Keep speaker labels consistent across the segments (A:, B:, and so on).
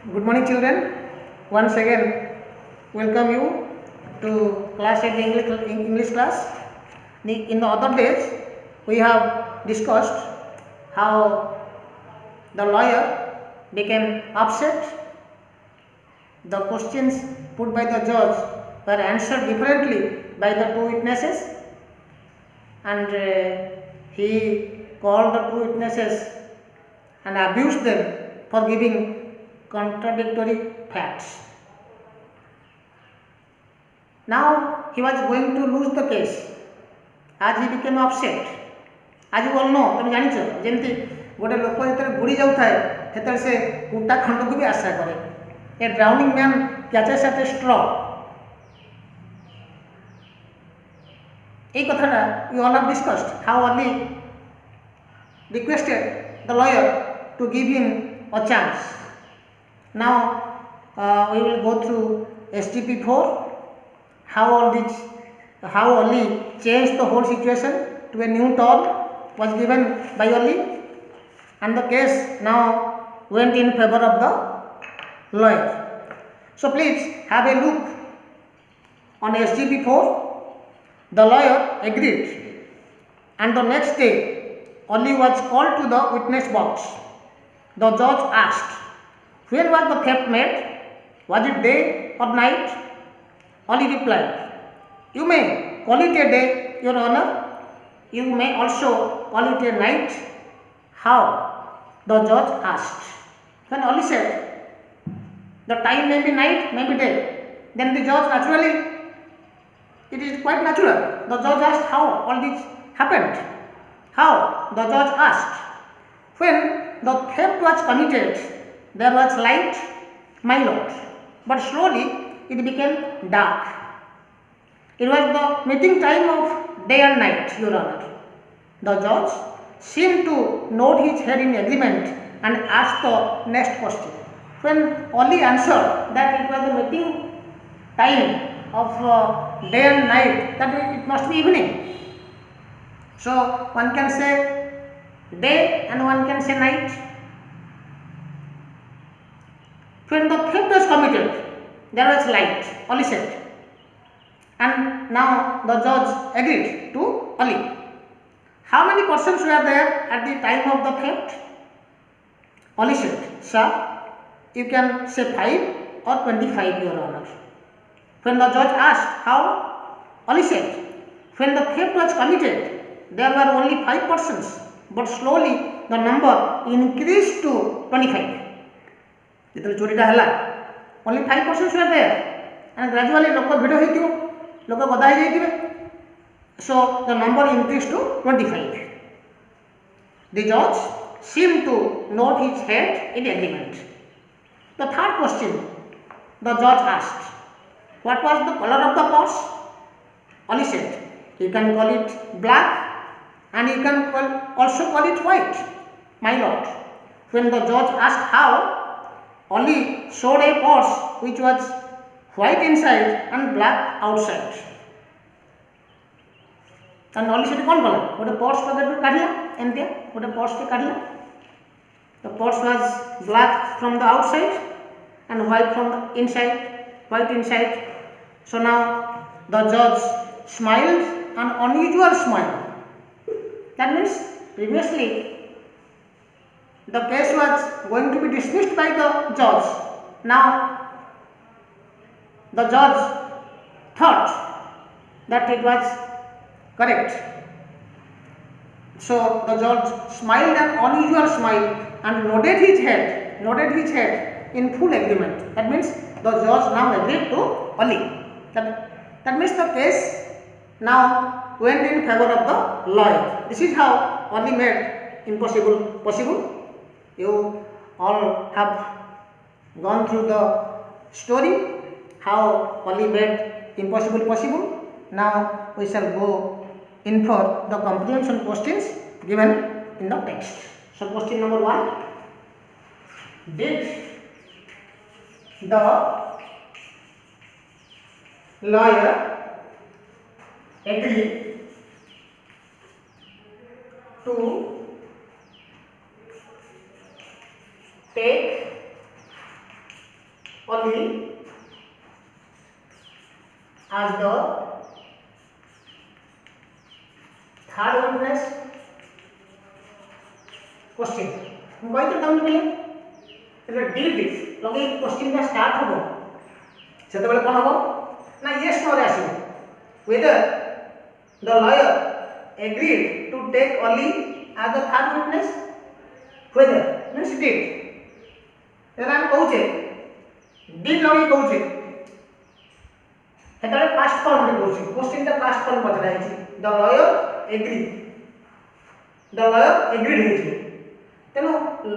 A: Good morning, children. Once again, welcome you to class 8 English class. In the other days, we have discussed how the lawyer became upset. The questions put by the judge were answered differently by the two witnesses, and he called the two witnesses and abused them for giving contradictory facts. Now he was going to lose the case as he became upset. As you all know, तुम जानिଛ जेमती गोटे लोक जेतरे बुड़ी जाउ थाए सेतरे से कुटा खंड को भी आशा करे. A drowning man catches at a straw. এই কথাটা you all have discussed how Ali requested the lawyer to give him a chance. Now we will go through STP4, how Ali changed the whole situation to a new turn was given by Ali, and the case now went in favor of the lawyer. So please have a look on STP4. The lawyer agreed, and the next day Ali was called to the witness box. The judge asked, when was the theft made? Was it day or night? Ali replied, you may call it a day, your honor. You may also call it a night. How? The judge asked. When Ali said, the time may be night, may be day, then the judge naturally, it is quite natural. The judge asked how all this happened. How? The judge asked. When the theft was committed, there was light, my lord, but slowly it became dark. It was the meeting time of day and night, your honor. The judge seemed to nod his head in agreement and asked the next question. When Ali answered that it was the meeting time of day and night, that it must be evening. So one can say day and one can say night. When the theft was committed, there was light, Ali said. And now the judge agreed to Ali. How many persons were there at the time of the theft? Ali said, sir, you can say 5 or 25, your honor. When the judge asked how, Ali said, when the theft was committed, there were only 5 persons, but slowly the number increased to 25. Jitale chorita hela, only 5 persons were there, and gradually lok bhido heithibo, lok gada hei jaithibe. So the number increased to 25. The judge seemed to nod his head in agreement. The third question the judge asked, what was the color of the purse? Ali said, you can call it black and you can also call it white, my lord. When the judge asked how, Ali showed a purse which was white inside and black outside. And Ali said, कौन कला? गोटे purse pocket काढ़िला एमती गोटे purse के काढ़िला. The purse was black from the outside and white from the inside, white inside. So now the judge smiled an unusual smile. That means previously the case was going to be dismissed by the judge. Now the judge thought that it was correct. So the judge smiled an unusual smile and nodded his head in full agreement. That means the judge now agreed to Ali. That means the case now went in favor of the lawyer. This is how Ali made impossible possible. You all have gone through the story how Ali made impossible possible. Now we shall go in for the comprehension questions given in the text. So question number 1. Did the lawyer agree to take only as the third witness question ମୁଁ କହିଥିଲି ତମେ କହିଲେ એટલે did ଲଗେଇ question ଟା start ହବ ସେତେବେଳେ କ'ଣ ହବ ନା yes no ରେ ଆସିବ whether the lawyer agreed to take only as the third witness whether means did ଏଟା ଆମେ କହୁଛେ did ଲଗେଇ କହୁଛେ ସେତେବେଳେ past form ରେ କହୁଛେ question ଟା past form ପଚରା ହେଇଛି the lawyer agreed ହେଇଛି ତେଣୁ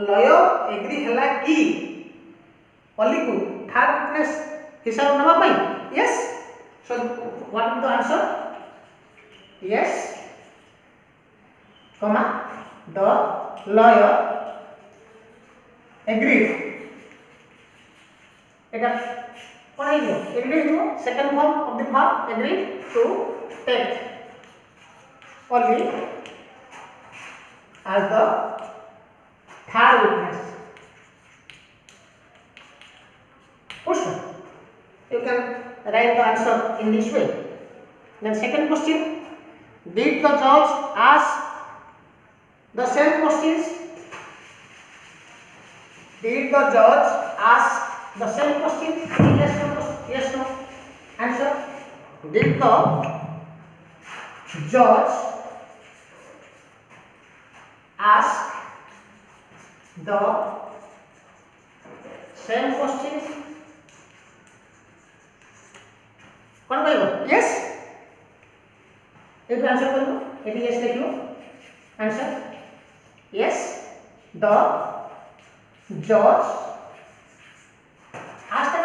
A: lawyer agree ହେଲା କି only को third witness हिसाब नवा पाई yes so what is the answer yes comma the lawyer agreed एटा कोन हेइयो एग्री हेइयो second form of the verb agreed to take only as the third witness question you can write the answer in this way. Then second question, did the judge ask the same questions? Did the judge ask the same question? Yes no, yes no. Answer, did the judge ask the same questions? कौन कहबो yes eight answer करबो eighty yes लिखियो answer yes the जज asked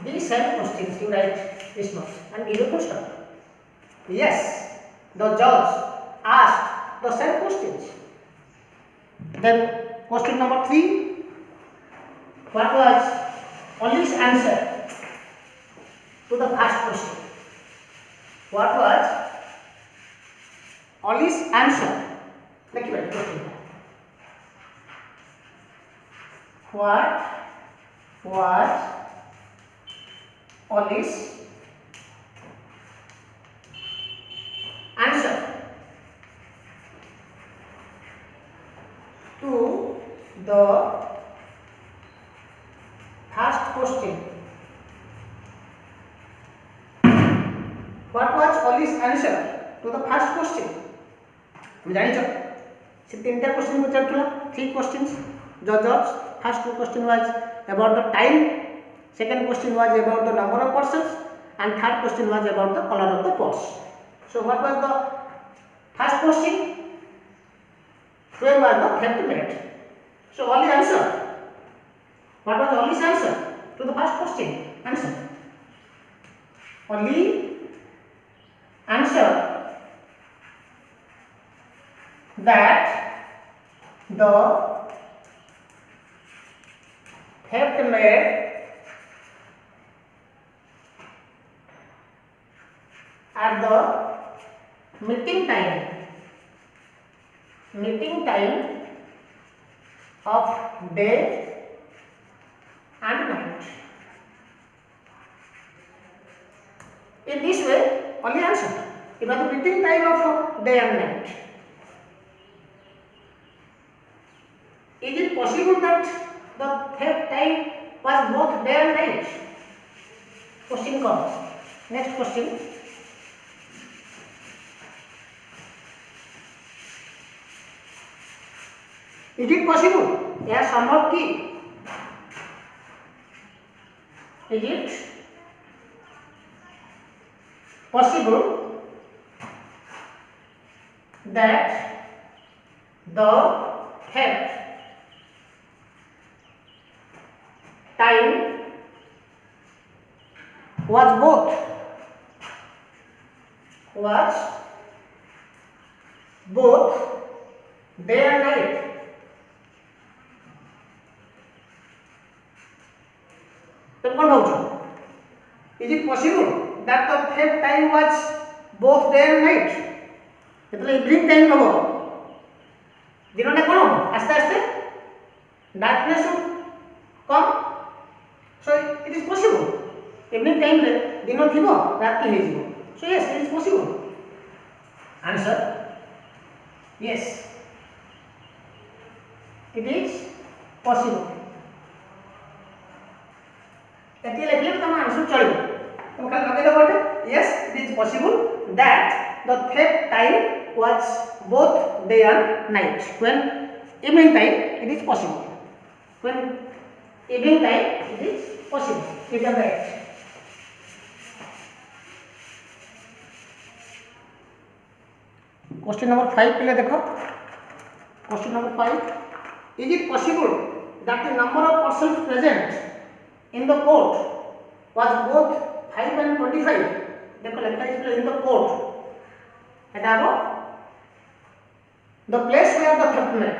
A: the same questions you write this much and give a full stop yes the judge asked the same questions. Then question number 3, what was Oli's answer to the first question? What was Oli's answer? What was Oli's answer to the first question? What was Oli's answer to the first question? तुम जानी छो से तीनटा question पचारथुला 3 questions judge first question was about the time, second question was about the number of persons and third question was about the color of the purse. So what was the first question? When was the theft made? So Oli answer. What was Oli's answer to the first question? Answer. Oli answer that the theft made at the meeting time of day and night. In this way, only answer. It was the meeting time of day and night. Is it possible that the theft time was both day and night? Question comes. Next question. Is it possible? यह संभव कि? Is it possible that the theft time was both day and night? Then what about it? Is it possible that the theft time was both day and night? मतलब evening time हम दिन टा कौन हम आस्ते आस्ते darkness come so it is possible evening time रे दिन थिबो राति हे जिवो so yes it is possible answer yes it is possible एति लिखले तम आंसर चलिबो तुम खाली लगे दो बटे yes it is possible that the theft time was both day and night when evening time it is possible when evening time it is possible it is right question number 5 पे देखो question number 5 is it possible that the number of persons present in the court was both 5 and 25 देखो लिखा है in the court এটা হলো the place where the theft made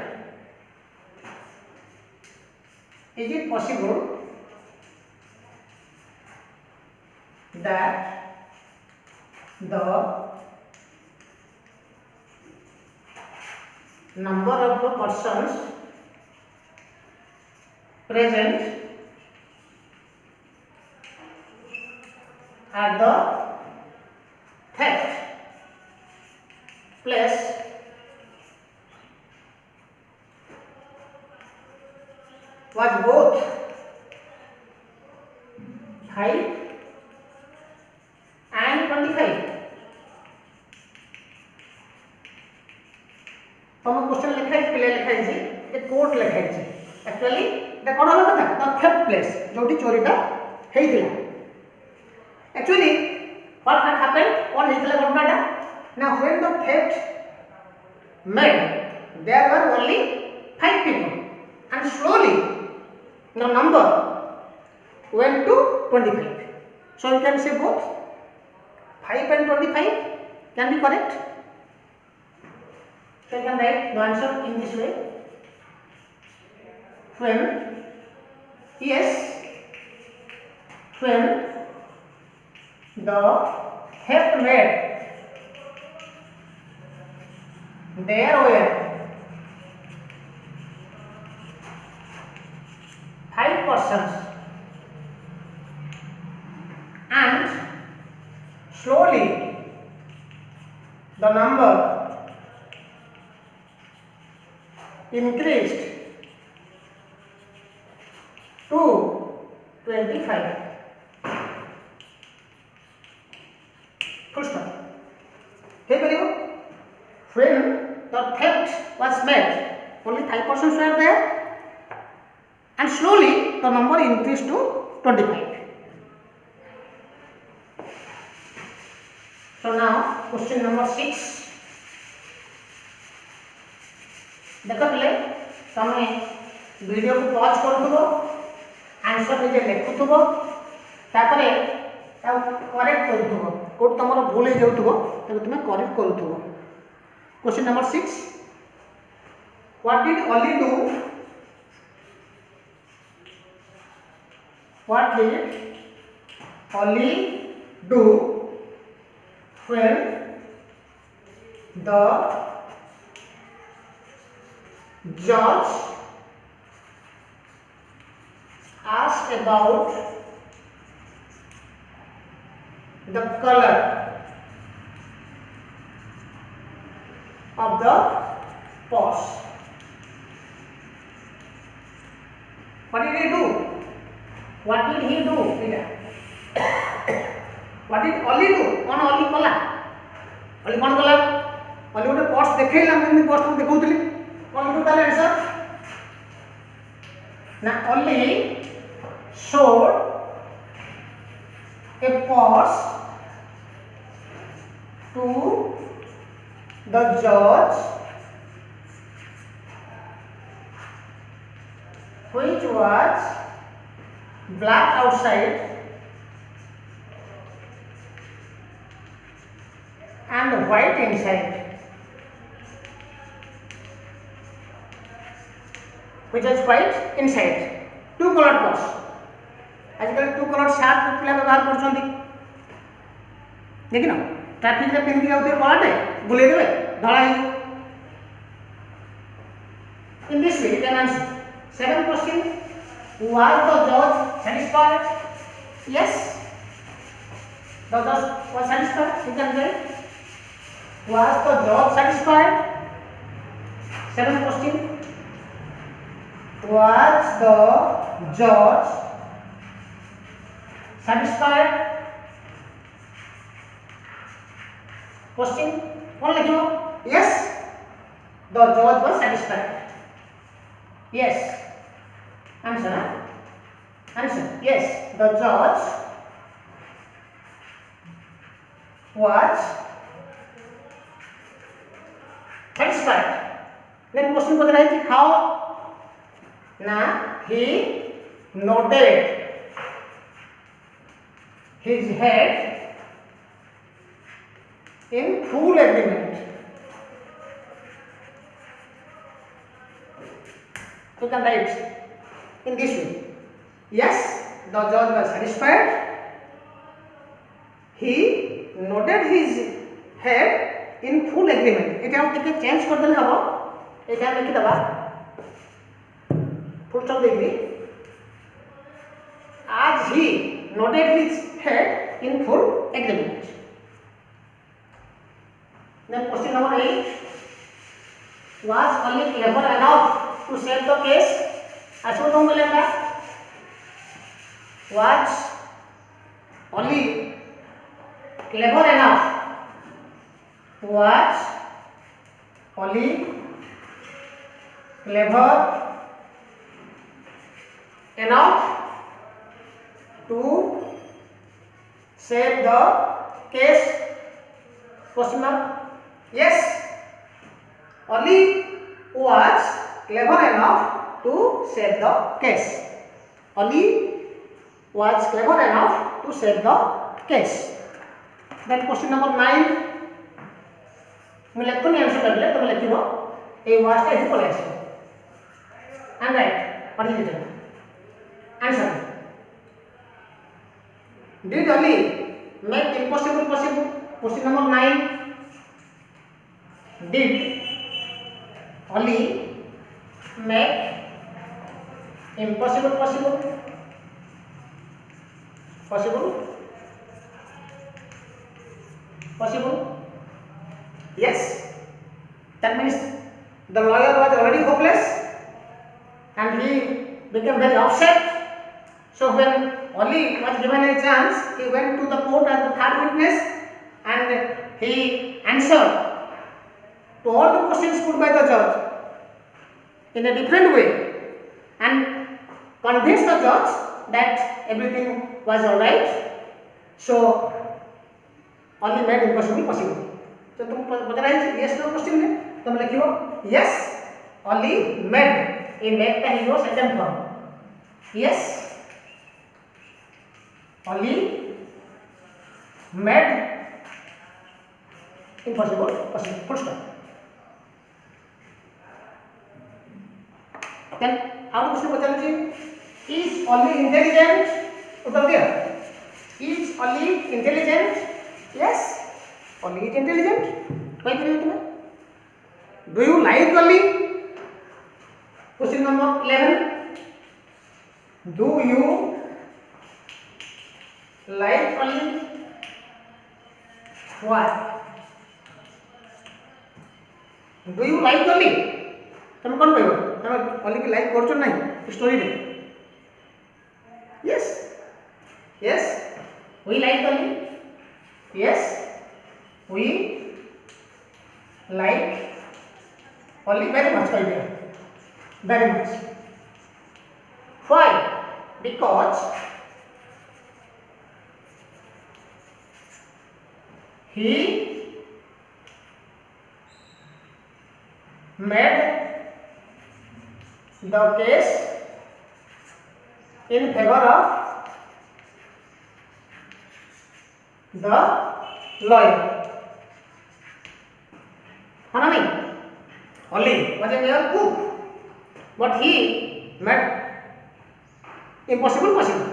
A: is it possible that the number of the persons present at the theft place was both 5 and 25 तम question लिखा है पिले लिखा है ए कोर्ट लिखा है एक्चुअली एटा कोन होला कथा द थेफ्ट प्लेस जोटी चोरीटा हेइतिला एक्चुअली व्हाट हैड हैपेंड कोन हेइतिला घटनाटा now when the theft made there were only 5 people and slowly the number went to 25 so you can say both 5 and 25 can be correct so you can write the answer in this way when yes when the theft made there were 5 persons and slowly the number increased to 25 full stop hey believe when the theft was made only 5 persons were there and slowly the number increased to 25 so now question number 6 देखो पहले तमे video को pause करथुबो answer जे लिखुथुबो तापरे ता correct करथुबो code तमरो भूल हे जाउथुबो तबे तुमे correct करथुबो question number 6 what did Oli do what did Oli do when the judge asked about the color of the purse what did he do what did he do what did Oli do on Oli kala Oli kon kala Oli gote purse dekhayla मैं purse को देखौतली kon do tale answer na Oli showed a purse to the judge which was black outside and white inside which is white inside two colored purse आजकल to colour short पिला व्यवहार करछंती देखिन traffic रे pin दिया होते कलरटे बुले देबे धळा in this way can answer 7 question Was the judge satisfied? Yes. The judge was satisfied. You can say. Was the judge satisfied? Seventh question. Was the judge satisfied? Question. कौन लिखियो? Yes. The judge was satisfied. Yes. Answer. Answer. Yes. The judge was satisfied. Then question को है कि how? ना he nodded his head in full agreement. You can write in this way. Yes, the judge was satisfied. He nodded his head in full agreement. এটা हम টিকে change कर देले हबो. এটা हम लिखि दबा. Full stop Devi. As he nodded his head in full agreement. Then question number 8. Was Ali clever enough to save the case? Asu तुम बोलेगा. Was Ali clever enough? Was Ali clever enough to save the case? Question mark. Yes, Ali was clever enough to save the case. Ali was clever enough to save the case. Then question number 9. मैं लिखूँ नहीं answer कर ले तो मैं लिखी वो ये was का ही बोला है and right पढ़ी लीजिए answer. Did Ali make impossible possible? Question number 9. Did Ali make impossible possible? Possible? Possible? Yes. That means the lawyer was already hopeless and he became very upset. So when Ali was given a chance, he went to the court as the third witness and he answered to all the questions put by the judge in a different way and convinced the judge that everything was alright. So only made impossible possible. तो तुम बता रहे हैं yes no question में तुम लिखियो yes only made ये made का ही वो second form. Yes only made impossible possible. Full stop. Then how to question बता is only intelligent? उत्तर दिया. Is only intelligent? Yes, only is intelligent. वही करिए तुम्हें. Do you like only? Question number 11. Do you like only? Why? Do you like only? तुम कौन कहो? तुम only की like करचो नहीं स्टोरी में. Yes. Yes. We like only. Yes. We like only very much. Idea. Very much. Why? Because he made the case in favor of the lawyer. है ना नहीं? Only was a mere cook, but he made impossible possible.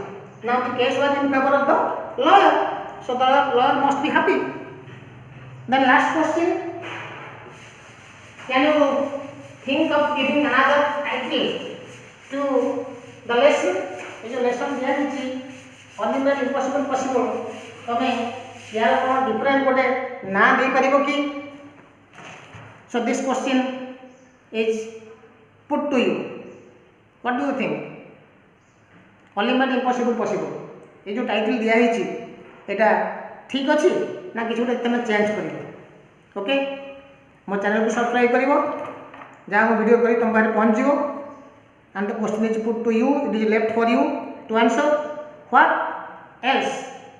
A: Now the case was in favor of the lawyer, so the lawyer must be happy. Then last question: can you think of giving another title to the lesson ये जो lesson दिया हिची unimaginable impossible possible तमे यार कोन different गोटे ना दे परिबो कि so this question is put to you what do you think unimaginable impossible possible ये जो टाइटल दिया हिची एटा ठीक अछि ना किछ गोटे तमे चेंज करिवो ओके मो चैनल को सब्सक्राइब करिवो जहाँ वीडियो करी तुम पाखे पहुँच जीवो and the question is put to you, it is left for you to answer. What else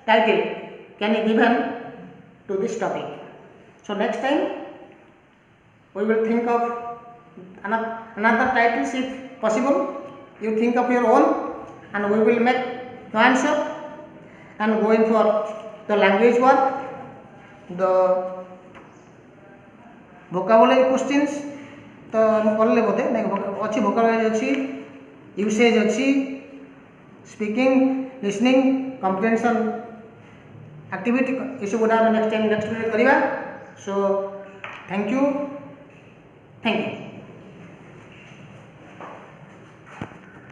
A: title can be given to this topic? So next time we will think of another titles if possible. You think of your own and we will make the answer and going for the language work, the vocabulary questions. तो कले बोधे अच्छी vocabulary अच्छी usage अच्छी speaking listening कम्प्रिहेंशन activity ये सब गुड़ा next time next video करवा so thank you.